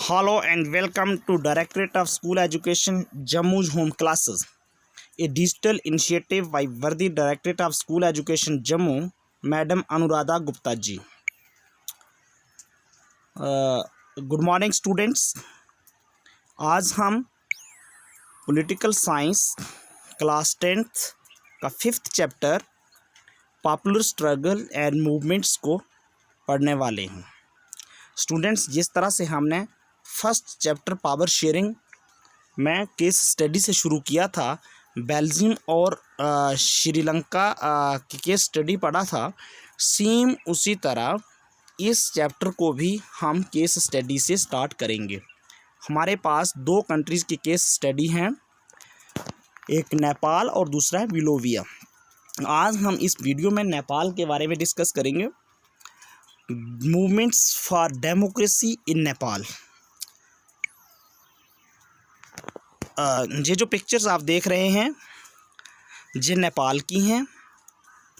Hello and welcome to Directorate of School Education Jammu's Home Classes, a digital initiative by Worthy Directorate of School Education Jammu, Madam Anuradha Gupta ji. Good morning students. आज हम political science class 10th का 5th chapter popular struggle and movements को पढ़ने वाले हैं। Students, जिस तरह से हमने फर्स्ट चैप्टर पावर शेयरिंग में केस स्टडी से शुरू किया था, बेल्जियम और श्रीलंका की केस स्टडी पढ़ा था, सेम उसी तरह इस चैप्टर को भी हम केस स्टडी से स्टार्ट करेंगे। हमारे पास दो कंट्रीज़ की केस स्टडी हैं, एक नेपाल और दूसरा है बोलिविया। आज हम इस वीडियो में नेपाल के बारे में डिस्कस करेंगे, movements for democracy in Nepal. ये जो पिक्चर्स आप देख रहे हैं ये नेपाल की हैं।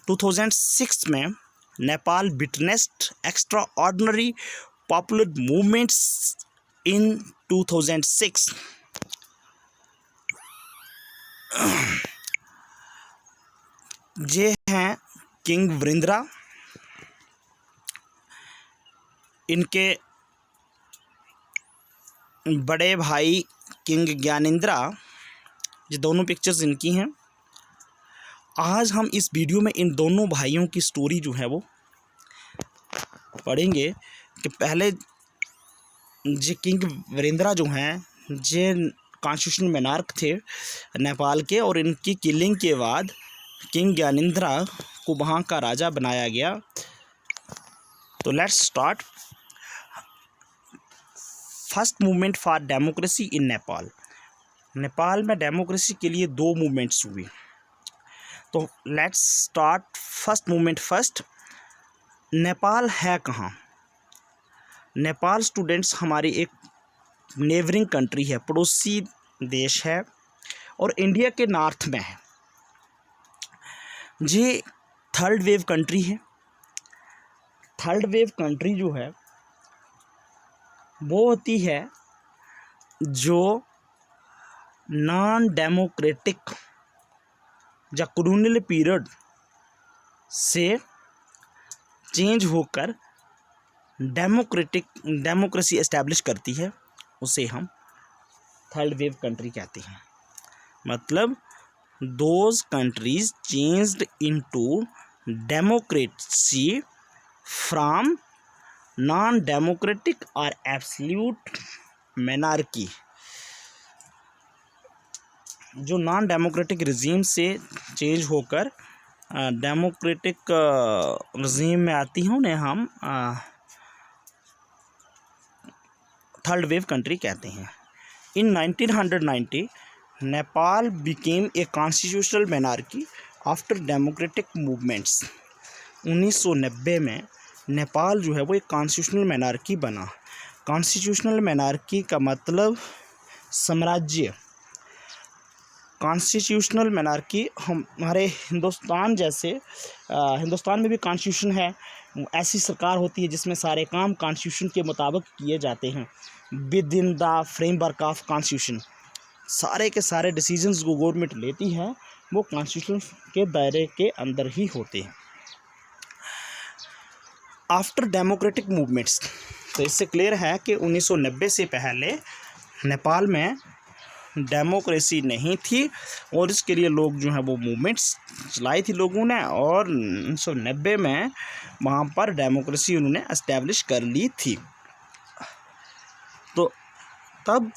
2006 में Nepal witnessed extra ordinary popular movements इन 2006। ये हैं किंग वृंद्रा, इनके बड़े भाई किंग ज्ञानेंद्रा, ये दोनों पिक्चर्स इनकी हैं। आज हम इस वीडियो में इन दोनों भाइयों की स्टोरी जो है वो पढ़ेंगे कि पहले ये किंग वीरेंद्रा जो हैं ये कॉन्स्टिट्यूशनल मोनार्क थे नेपाल के, और इनकी किलिंग के बाद किंग ज्ञानेंद्रा को वहाँ का राजा बनाया गया। तो let's start. First movement for democracy in Nepal. Nepal में डेमोक्रेसी के लिए दो मूवमेंट्स हुई। तो let's start first movement first. Nepal है कहाँ? नेपाल स्टूडेंट्स हमारी एक नेबरिंग कंट्री है, पड़ोसी देश है, और इंडिया के नॉर्थ में है। ये थर्ड वेव कंट्री है। थर्ड वेव कंट्री जो है वो होती है जो नॉन डेमोक्रेटिक या कॉलोनियल पीरियड से चेंज होकर डेमोक्रेसी एस्टैब्लिश करती है, उसे हम थर्ड वेव कंट्री कहते हैं। मतलब those countries changed into democracy from non democratic और एब्सोल्यूट मोनार्की। जो नॉन डेमोक्रेटिक रिजीम से चेंज होकर डेमोक्रेटिक रिजीम में आती हैं, उन्हें हम थर्ड वेव कंट्री कहते हैं। इन 1990 Nepal became a constitutional monarchy after democratic movements. 1990 में नेपाल जो है वो एक कॉन्स्टिट्यूशनल मोनार्की बना। कॉन्स्टिट्यूशनल मोनार्की का मतलब साम्राज्य। कॉन्स्टिट्यूशनल मोनार्की हमारे हिंदुस्तान जैसे हिंदुस्तान में भी कॉन्स्टिट्यूशन है, ऐसी सरकार होती है जिसमें सारे काम कॉन्स्टिट्यूशन के मुताबिक किए जाते हैं, with in the framework of constitution. सारे के सारे डिसीजंस को गवर्नमेंट लेती है, वो कॉन्स्टिट्यूशन के दायरे के अंदर ही होते हैं। आफ्टर डेमोक्रेटिक मूवमेंट्स, तो इससे क्लियर है कि 1990 से पहले नेपाल में डेमोक्रेसी नहीं थी, और इसके लिए लोग जो है वो मूवमेंट्स चलाई थी लोगों ने, और 1990 में वहाँ पर डेमोक्रेसी उन्होंने एस्टैब्लिश कर ली थी। तो तब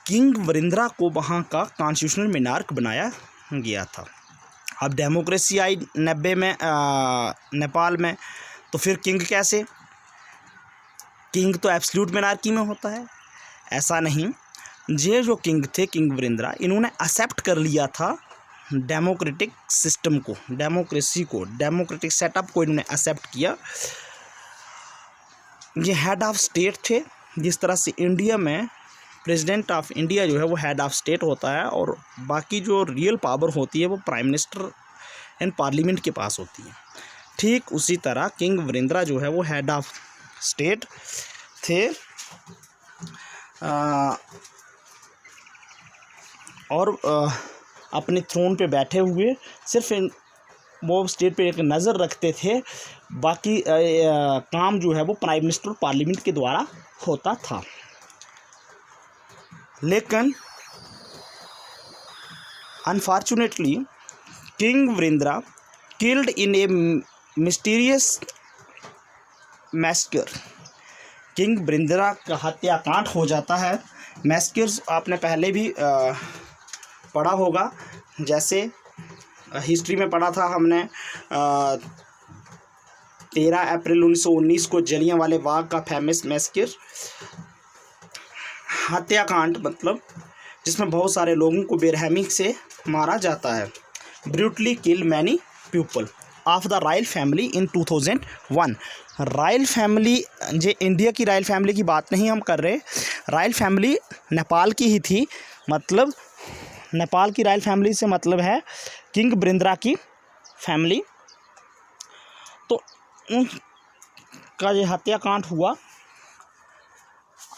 किंग वृंद्रा को वहाँ का कॉन्स्टिट्यूशनल मोनार्क बनाया गया था। अब डेमोक्रेसी आई 90 में नेपाल में, तो फिर किंग कैसे? किंग तो एब्सोल्यूट मोनार्की में होता है, ऐसा नहीं। ये जो किंग थे, किंग वृंद्रा, इन्होंने एक्सेप्ट कर लिया था डेमोक्रेटिक सिस्टम को, डेमोक्रेसी को, डेमोक्रेटिक सेटअप को इन्होंने एक्सेप्ट किया। ये हेड ऑफ स्टेट थे, जिस तरह से इंडिया में प्रेसिडेंट ऑफ इंडिया जो है वो हेड ऑफ स्टेट होता है, और बाकी जो रियल पावर होती है वो प्राइम मिनिस्टर एंड पार्लियामेंट के पास होती है। ठीक उसी तरह किंग वृंद्रा जो है वो हेड ऑफ स्टेट थे, अपने थ्रोन पे बैठे हुए सिर्फ वो स्टेट पे एक नज़र रखते थे, बाकी काम जो है वो प्राइम मिनिस्टर और पार्लियामेंट के द्वारा होता था। लेकिन unfortunately king Birendra killed in a mysterious massacre, king Birendra का हत्याकांड हो जाता है। मैस्कर्स आपने पहले भी पढ़ा होगा, जैसे हिस्ट्री में पढ़ा था हमने 13 अप्रैल 1919 को जलियांवाले बाग का फेमस मैस्कर, हत्याकांड मतलब जिसमें बहुत सारे लोगों को बेरहमी से मारा जाता है। Brutally kill many people of the royal family in 2001। Royal family, जो इंडिया की रॉयल फैमिली की बात नहीं हम कर रहे, रॉयल फैमिली नेपाल की ही थी। मतलब नेपाल की रॉयल फैमिली से मतलब है किंग वृंद्रा की फैमिली। तो उनका ये हत्याकांड हुआ।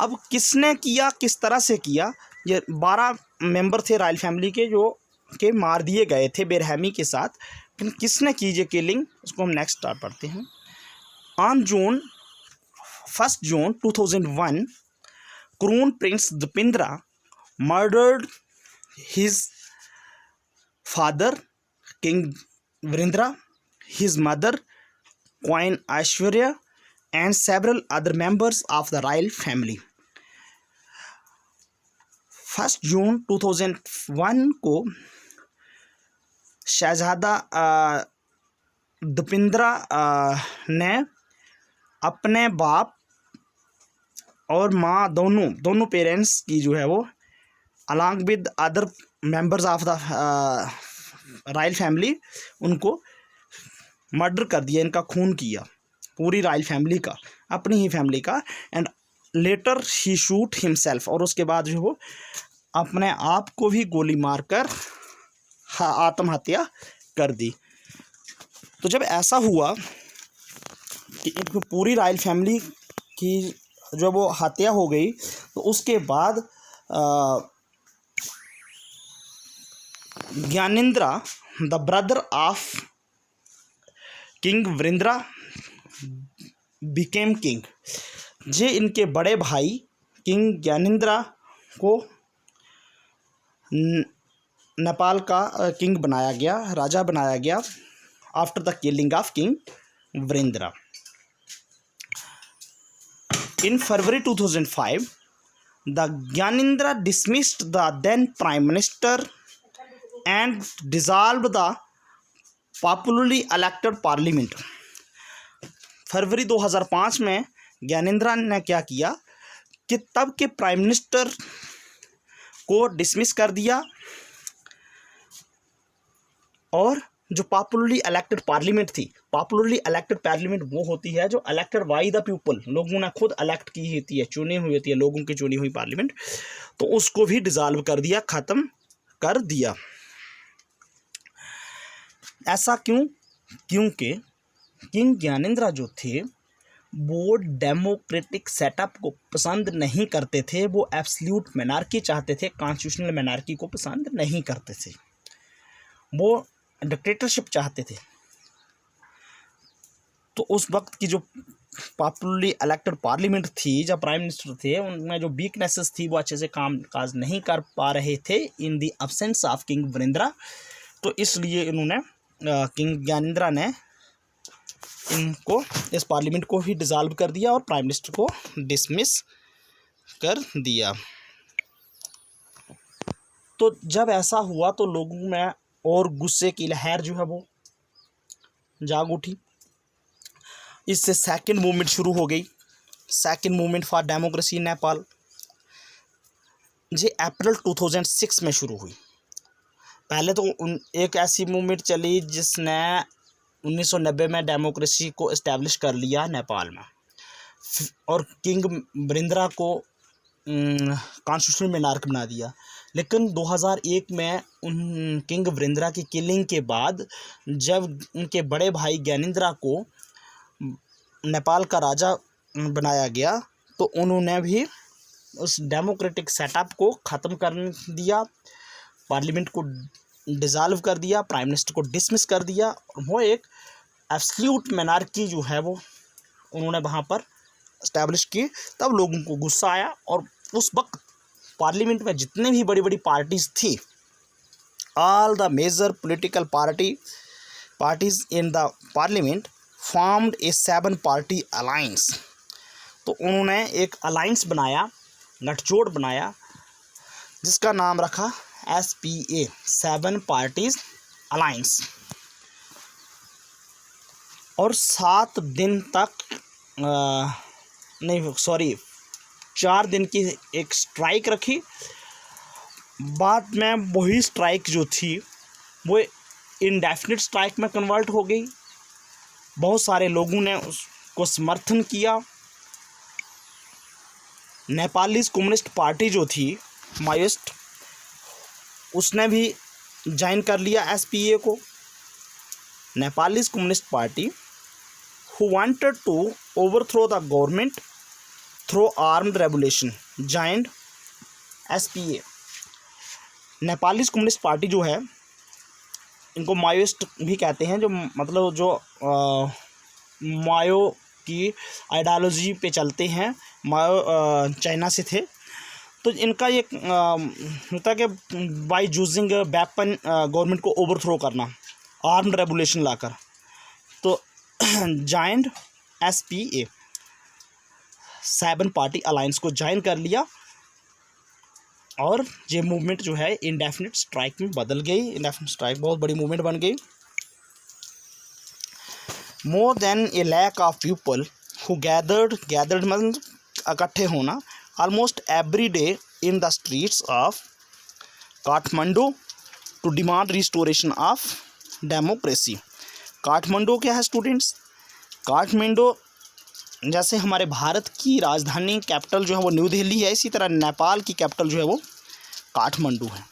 अब किसने किया, किस तरह से किया? ये 12 मेंबर थे रॉयल फैमिली के जो के मार दिए गए थे बेरहमी के साथ। लेकिन किसने की ये किलिंग, उसको हम नेक्स्ट स्टार्ट पढ़ते हैं। On 1 June 2001 crown prince Dipendra murdered his father king Birendra, his mother queen Aishwarya and several other members of the royal family। 1 जून 2001 को शहजादा दीपेंद्रा ने अपने बाप और माँ दोनों पेरेंट्स की जो है वो along with other members of the royal family उनको मर्डर कर दिया, इनका खून किया, पूरी रॉयल फैमिली का, अपनी ही फैमिली का। And later he shoot himself, और उसके बाद जो वो अपने आप को भी गोली मारकर आत्महत्या कर दी। तो जब ऐसा हुआ कि इनको पूरी रॉयल फैमिली की जब वो हत्या हो गई, तो उसके बाद Gyanendra the brother of king Birendra became king. जे इनके बड़े भाई किंग ज्ञानेंद्रा को नेपाल का किंग बनाया गया, राजा बनाया गया after the killing of king Birendra. In February 2005 the Gyanendra dismissed the then prime minister and dissolved the popularly elected parliament. फरवरी 2005 में ज्ञानेंद्रा ने क्या किया कि तब के प्राइम मिनिस्टर को डिसमिस कर दिया, और जो पॉपुलरली इलेक्टेड पार्लियामेंट थी, पॉपुलरली इलेक्टेड पार्लियामेंट वो होती है जो इलेक्टेड बाय द पीपल, लोगों ने खुद इलेक्ट की होती है, चुनी हुई होती है, लोगों की चुनी हुई पार्लियामेंट, तो उसको भी डिसॉल्व कर दिया, ख़त्म कर दिया। ऐसा क्यों? क्योंकि किंग ज्ञानेंद्रा जो थे वो डेमोक्रेटिक सेटअप को पसंद नहीं करते थे, वो एब्सोल्यूट मोनार्की चाहते थे, कॉन्स्टिट्यूशनल मोनार्की को पसंद नहीं करते थे, वो डिक्टेटरशिप चाहते थे। तो उस वक्त की जो पॉपुलरली इलेक्टेड पार्लियामेंट थी, जब प्राइम मिनिस्टर थे, उनमें जो वीकनेसेस थी वो अच्छे से काम काज नहीं कर पा रहे थे in the absence of king Birendra. तो इसलिए इन्होंने किंग ज्ञानेंद्रा ने इनको, इस पार्लियामेंट को ही डिसॉल्व कर दिया और प्राइम मिनिस्टर को डिसमिस कर दिया। तो जब ऐसा हुआ तो लोगों में और गुस्से की लहर जो है वो जाग उठी। इससे सेकंड मूवमेंट शुरू हो गई, second movement for democracy Nepal, जो अप्रैल 2006 में शुरू हुई। पहले तो एक ऐसी मूवमेंट चली जिसने 1990 में डेमोक्रेसी को इस्टेब्लिश कर लिया नेपाल में, और किंग वृंद्रा को कॉन्स्टिट्यूशनल मोनार्क बना दिया। लेकिन 2001 में उन किंग वृंद्रा की किलिंग के बाद जब उनके बड़े भाई ज्ञानेंद्रा को नेपाल का राजा बनाया गया, तो उन्होंने भी उस डेमोक्रेटिक सेटअप को ख़त्म कर दिया, पार्लियामेंट को डिज़ाल्व कर दिया, प्राइम मिनिस्टर को डिसमिस कर दिया। वो एक एब्सोल्यूट मोनार्की जो है वो उन्होंने वहाँ पर इस्टेब्लिश की। तब लोगों को गुस्सा आया और उस वक्त पार्लियामेंट में जितने भी बड़ी बड़ी पार्टीज़ थी, all the major political parties in the parliament formed a 7 party alliance. तो उन्होंने एक अलायंस बनाया, गठजोड़ बनाया, जिसका नाम रखा SPA, 7 पार्टीज अलायंस। और 7 दिन तक 4 दिन की एक स्ट्राइक रखी। बाद में वही स्ट्राइक जो थी वो इंडेफिनिट स्ट्राइक में कन्वर्ट हो गई। बहुत सारे लोगों ने उसको समर्थन किया। नेपालीज कम्युनिस्ट पार्टी जो थी माओइस्ट, उसने भी ज्वाइन कर लिया SPA को। Nepalese communist party who wanted to overthrow the government through armed revolution joined SPA। Nepalese communist party जो है, इनको माओइस्ट भी कहते हैं, जो मतलब जो माओ की आइडियोलॉजी पे चलते हैं, माओ चाइना से थे। तो इनका ये होता है कि बाय यूजिंग वेपन गवर्नमेंट को ओवरथ्रो करना, आर्म्ड रेवोल्यूशन लाकर। तो जॉइंड SPA, 7 पार्टी अलायंस को ज्वाइन कर लिया और ये मूवमेंट जो है इंडेफिनिट स्ट्राइक में बदल गई। इंडेफिनिट स्ट्राइक बहुत बड़ी मूवमेंट बन गई। More than a lakh of people who gathered मतलब इकट्ठे होना, almost every day in the streets of Kathmandu to demand restoration of democracy। Kathmandu क्या है स्टूडेंट्स? काठमांडू जैसे हमारे भारत की राजधानी कैपिटल जो है वो न्यू दिल्ली है, इसी तरह नेपाल की कैपिटल जो है वो काठमांडू है।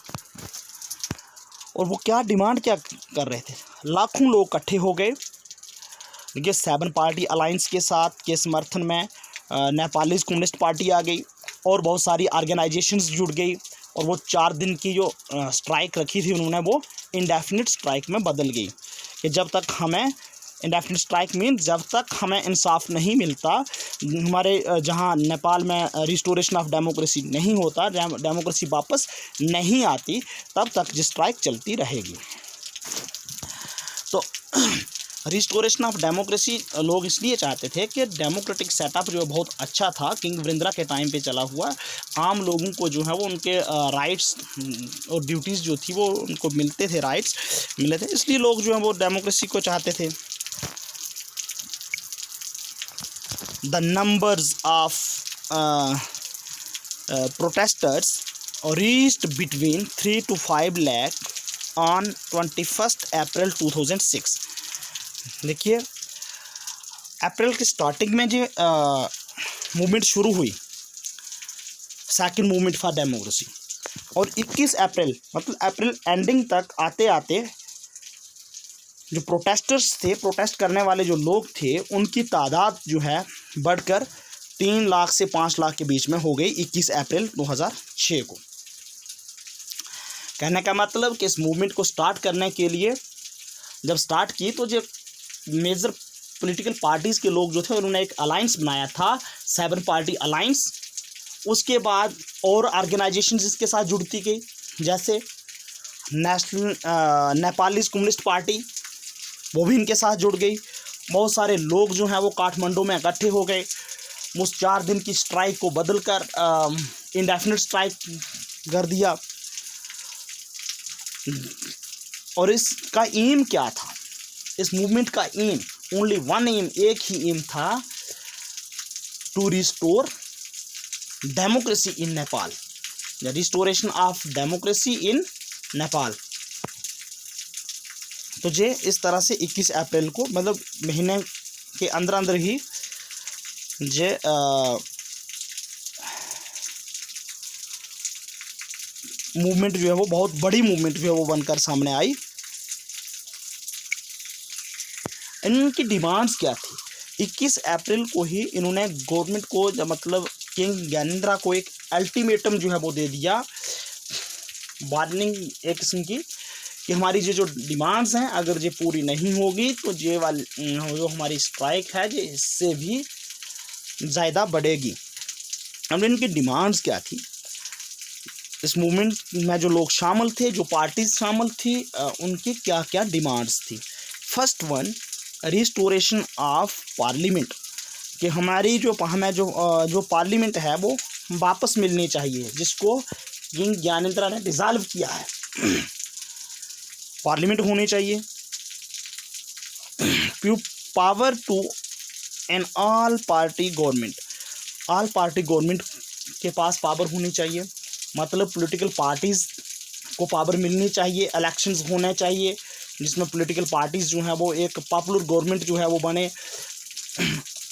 और वो क्या डिमांड क्या कर रहे थे? लाखों लोग इकट्ठे हो गए। देखिए 7 पार्टी अलायंस के साथ के समर्थन में नेपालीज कम्युनिस्ट पार्टी आ गई और बहुत सारी ऑर्गेनाइजेशंस जुड़ गई। और वो 4 दिन की जो स्ट्राइक रखी थी उन्होंने, वो इंडेफिनिट स्ट्राइक में बदल गई कि जब तक हमें इंडेफिनिट स्ट्राइक मीन जब तक हमें इंसाफ नहीं मिलता, हमारे जहां नेपाल में रिस्टोरेशन ऑफ डेमोक्रेसी नहीं होता, डेमोक्रेसी वापस नहीं आती, तब तक ये स्ट्राइक चलती रहेगी। तो रिस्टोरेशन ऑफ डेमोक्रेसी लोग इसलिए चाहते थे कि डेमोक्रेटिक सेटअप जो बहुत अच्छा था, किंग वृंद्रा के टाइम पे चला हुआ, आम लोगों को जो है वो उनके राइट्स और ड्यूटीज़ जो थी वो उनको मिलते थे, राइट्स मिले थे, इसलिए लोग जो है वो डेमोक्रेसी को चाहते थे। The numbers of protesters reached between 3 to 5 lakh on 21 अप्रैल 2006। देखिए अप्रैल के स्टार्टिंग में जो मूवमेंट शुरू हुई, सेकंड मूवमेंट फॉर डेमोक्रेसी, और 21 अप्रैल मतलब अप्रैल एंडिंग तक आते आते जो प्रोटेस्टर्स थे, प्रोटेस्ट करने वाले जो लोग थे, उनकी तादाद जो है बढ़कर 3 लाख से 5 लाख के बीच में हो गई 21 अप्रैल 2006 को। कहने का मतलब कि इस मूवमेंट को स्टार्ट करने के लिए जब स्टार्ट की तो जो मेजर पॉलिटिकल पार्टीज़ के लोग जो थे उन्होंने एक अलायंस बनाया था, 7 पार्टी अलायंस। उसके बाद और ऑर्गेनाइजेशन इसके साथ जुड़ती गई, जैसे नेपालीज कम्युनिस्ट पार्टी, वो भी इनके साथ जुड़ गई। बहुत सारे लोग जो हैं वो काठमांडू में इकट्ठे हो गए। उस 4 दिन की स्ट्राइक को बदल कर इंडेफिनिट स्ट्राइक कर दिया। और इसका एम क्या था? इस मूवमेंट का एम, ओनली वन एम, एक ही एम था, to restore democracy in Nepal, the restoration of democracy in Nepal. तो ये इस तरह से 21 अप्रैल को, मतलब महीने के अंदर अंदर ही ये मूवमेंट जो है वो बहुत बड़ी मूवमेंट जो है वो बनकर सामने आई। इनकी डिमांड्स क्या थी? 21 अप्रैल को ही इन्होंने गवर्नमेंट को मतलब किंग ज्ञानेंद्रा को एक अल्टीमेटम जो है वो दे दिया, वार्निंग एक किस्म की, कि हमारी जो डिमांड्स हैं अगर ये पूरी नहीं होगी तो ये वाली जो हमारी स्ट्राइक है ये इससे भी ज़्यादा बढ़ेगी। अब इनकी डिमांड्स क्या थी, इस मूवमेंट में जो लोग शामिल थे, जो पार्टीज शामिल थी, उनकी क्या क्या डिमांड्स थी। First one, restoration of parliament, कि हमारी हमें जो पार्लियामेंट है वो वापस मिलनी चाहिए, जिसको किंग ज्ञानेंद्रा ने डिसॉल्व किया है। पार्लियामेंट होनी चाहिए। Power to an all party government, all party government के पास पावर होनी चाहिए, मतलब पॉलिटिकल पार्टीज़ को पावर मिलनी चाहिए। इलेक्शंस होने चाहिए जिसमें पॉलिटिकल पार्टीज़ जो हैं वो एक पॉपुलर गवर्नमेंट जो है वो बने,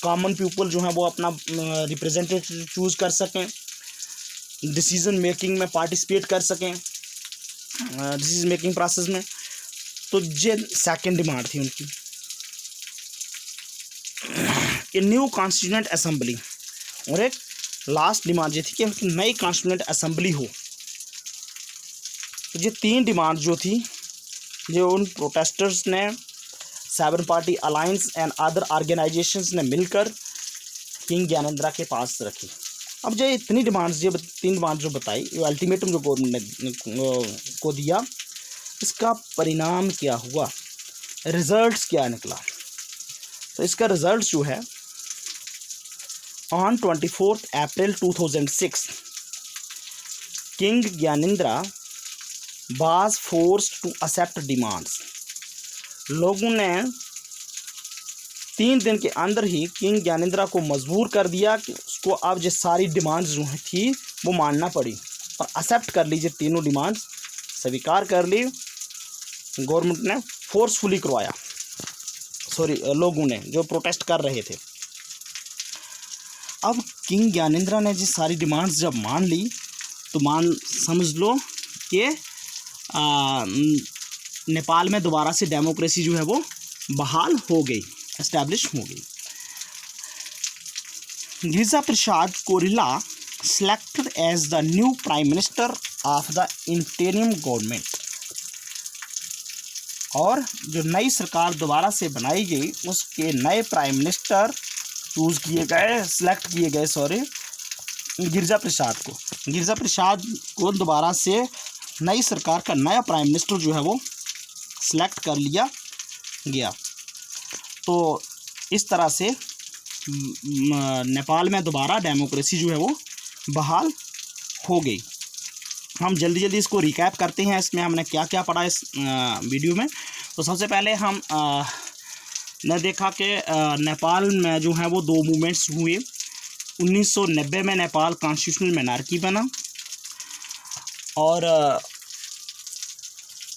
कॉमन पीपल जो है वो अपना रिप्रेजेंटेटिव चूज़ कर सकें, डिसीजन मेकिंग में पार्टिसिपेट कर सकें, डिसीजन मेकिंग प्रोसेस में। तो ये सेकंड डिमांड थी उनकी। ए न्यू कॉन्स्टिट्यूएंट असेंबली, और एक लास्ट डिमांड ये थी कि नई कॉन्स्टिट्यूएंट असेंबली हो। तो ये तीन डिमांड जो थी, जो उन प्रोटेस्टर्स ने, seven party alliance and other organisations ने मिलकर किंग ज्ञानेंद्रा के पास रखी। अब जो इतनी डिमांड्स, ये तीन डिमांड जो बताई, ये अल्टीमेटम जो गवर्नमेंट ने को दिया, इसका परिणाम क्या हुआ, रिजल्ट्स क्या निकला। तो इसका रिजल्ट जो है, on 24 April 2006 king Gyanendra was forced to accept demands. लोगों ने 3 दिन के अंदर ही किंग ज्ञानेंद्रा को मजबूर कर दिया कि उसको अब ये सारी डिमांड्स जो थी वो मानना पड़ी और एक्सेप्ट कर लीजिए, तीनों डिमांड्स स्वीकार कर ली। गवर्नमेंट ने फोर्सफुली करवाया, लोगों ने जो प्रोटेस्ट कर रहे थे। अब किंग ज्ञानेंद्रा ने जी सारी डिमांड्स जब मान ली तो समझ लो कि नेपाल में दोबारा से डेमोक्रेसी जो है वो बहाल हो गई, एस्टैब्लिश हो गई। Girija Prasad Koirala selected as the new prime minister of the interim government, और जो नई सरकार दोबारा से बनाई गई उसके नए प्राइम मिनिस्टर चूज़ किए गए, सिलेक्ट किए गए, गिरिजा प्रसाद को दोबारा से नई सरकार का नया प्राइम मिनिस्टर जो है वो सिलेक्ट कर लिया गया। तो इस तरह से नेपाल में दोबारा डेमोक्रेसी जो है वो बहाल हो गई। हम जल्दी जल्दी इसको रिकैप करते हैं, इसमें हमने क्या क्या पढ़ा इस वीडियो में। तो सबसे पहले हम ने देखा कि नेपाल में जो है वो 2 मूवमेंट्स हुए। 1990 में नेपाल कॉन्स्टिट्यूशनल मोनार्की बना, और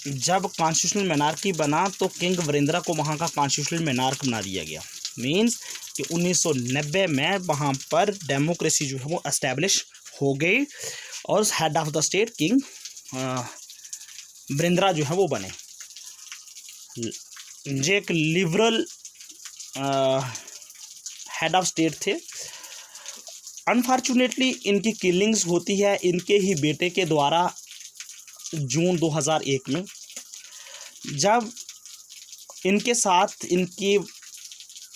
जब कॉन्स्टिट्यूशनल मोनार्की बना तो किंग वीरेंद्र को वहाँ का कॉन्स्टिट्यूशनल मोनार्क बना दिया गया। मींस कि 1990 में वहाँ पर डेमोक्रेसी जो है वो एस्टैब्लिश हो गई और head of the state king Virendra जो है वो बने। ये एक लिबरल हेड ऑफ स्टेट थे। अनफॉर्चुनेटली इनकी किलिंग्स होती है इनके ही बेटे के द्वारा जून 2001 में, जब इनके साथ इनकी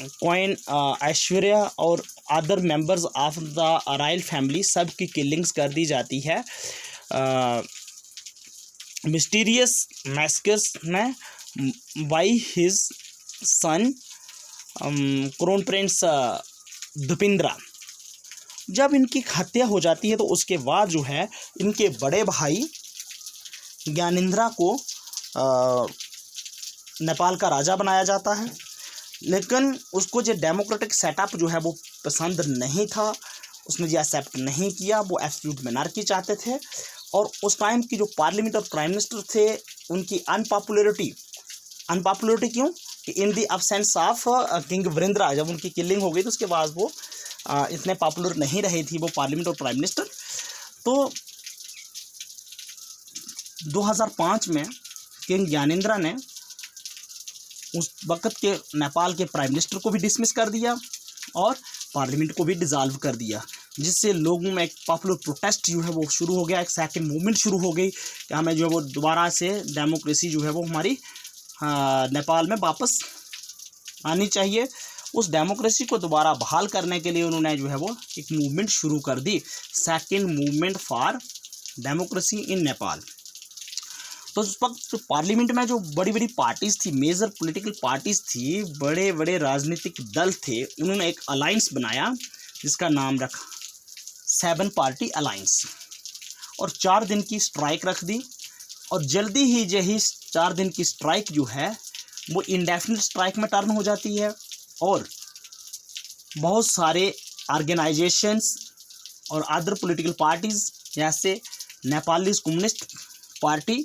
क्वीन ऐश्वर्या और other members of the royal family सब की किलिंग्स कर दी जाती है मिस्टीरियस मैसेकर्स में by his son crown prince Dipendra. जब इनकी हत्या हो जाती है तो उसके बाद जो है इनके बड़े भाई ज्ञानेंद्रा को नेपाल का राजा बनाया जाता है, लेकिन उसको जो डेमोक्रेटिक सेटअप जो है वो पसंद नहीं था, उसने जो एक्सेप्ट नहीं किया। वो एब्सोल्यूट मोनार्की चाहते थे, और उस टाइम की जो पार्लियामेंट और प्राइम मिनिस्टर थे उनकी अनपॉपुलरिटी क्यों कि इन दी अब्सेंस ऑफ किंग वीरेंद्र, जब उनकी किलिंग हो गई तो उसके बाद वो इतने पॉपुलर नहीं रही थी वो पार्लियामेंट और प्राइम मिनिस्टर। तो 2005 में किंग ज्ञानेंद्रा ने उस वक़्त के नेपाल के प्राइम मिनिस्टर को भी डिसमिस कर दिया और पार्लियामेंट को भी डिसॉल्व कर दिया। जिससे लोगों में एक पॉपुलर प्रोटेस्ट जो है वो शुरू हो गया, एक सेकंड मूवमेंट शुरू हो गई कि हमें जो है वो दोबारा से डेमोक्रेसी जो है वो हमारी नेपाल में वापस आनी चाहिए। उस डेमोक्रेसी को दोबारा बहाल करने के लिए उन्होंने जो है वो एक मूवमेंट शुरू कर दी, second movement for democracy in Nepal. तो उस वक्त पार्लियामेंट में जो बड़ी बड़ी पार्टीज़ थी, मेजर पॉलिटिकल पार्टीज़ थी, बड़े बड़े राजनीतिक दल थे, उन्होंने एक अलायंस बनाया जिसका नाम रखा 7 पार्टी अलायंस, और 4 दिन की स्ट्राइक रख दी। और जल्दी ही यही 4 दिन की स्ट्राइक जो है वो इंडेफिनिट स्ट्राइक में टर्न हो जाती है, और बहुत सारे ऑर्गेनाइजेशंस और अदर पॉलिटिकल पार्टीज़ जैसे नेपाली कम्युनिस्ट पार्टी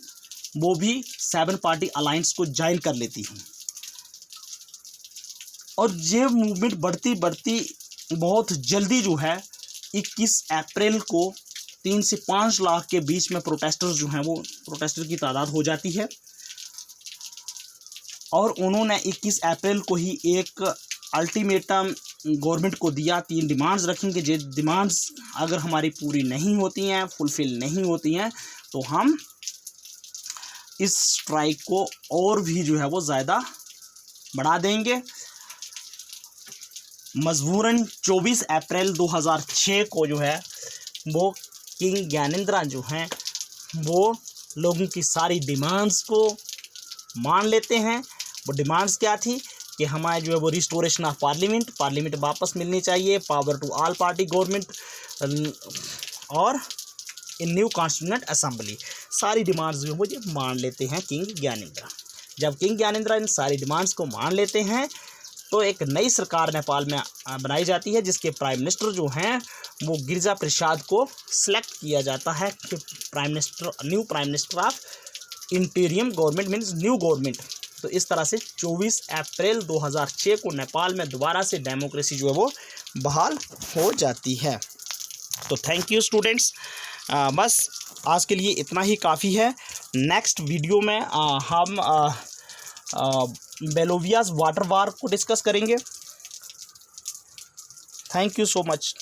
वो भी 7 पार्टी अलायंस को ज्वाइन कर लेती हैं। और ये मूवमेंट बढ़ती बढ़ती बहुत जल्दी जो है 21 अप्रैल को 3 से 5 लाख के बीच में प्रोटेस्टर्स जो हैं वो प्रोटेस्टर की तादाद हो जाती है। और उन्होंने 21 अप्रैल को ही एक अल्टीमेटम गवर्नमेंट को दिया, 3 डिमांड्स रखेंगे। जो डिमांड्स अगर हमारी पूरी नहीं होती हैं, फुलफिल नहीं होती हैं, तो हम इस स्ट्राइक को और भी जो है वो ज़्यादा बढ़ा देंगे। मजबूरन 24 अप्रैल 2006 को जो है वो किंग ज्ञानेंद्र जो हैं वो लोगों की सारी डिमांड्स को मान लेते हैं। वो डिमांड्स क्या थी कि हमारे जो है वो रिस्टोरेशन ऑफ पार्लियामेंट वापस मिलनी चाहिए, power to all party government, और इन न्यू कॉन्स्टिट्यूएंट असेंबली। सारी डिमांड्स जो है वो मान लेते हैं किंग ज्ञानेंद्र। जब किंग ज्ञानेंद्र इन सारी डिमांड्स को मान लेते हैं तो एक नई सरकार नेपाल में बनाई जाती है, जिसके प्राइम मिनिस्टर जो हैं वो गिरिजा प्रसाद को सिलेक्ट किया जाता है कि new prime minister of इंटीरियम government means new government. तो इस तरह से 24 अप्रैल 2006 को नेपाल में दोबारा से डेमोक्रेसी जो है वो बहाल हो जाती है। तो थैंक यू स्टूडेंट्स, बस आज के लिए इतना ही काफ़ी है। नेक्स्ट वीडियो में हम बेलोवियाज वाटर वार को डिस्कस करेंगे। Thank you so much.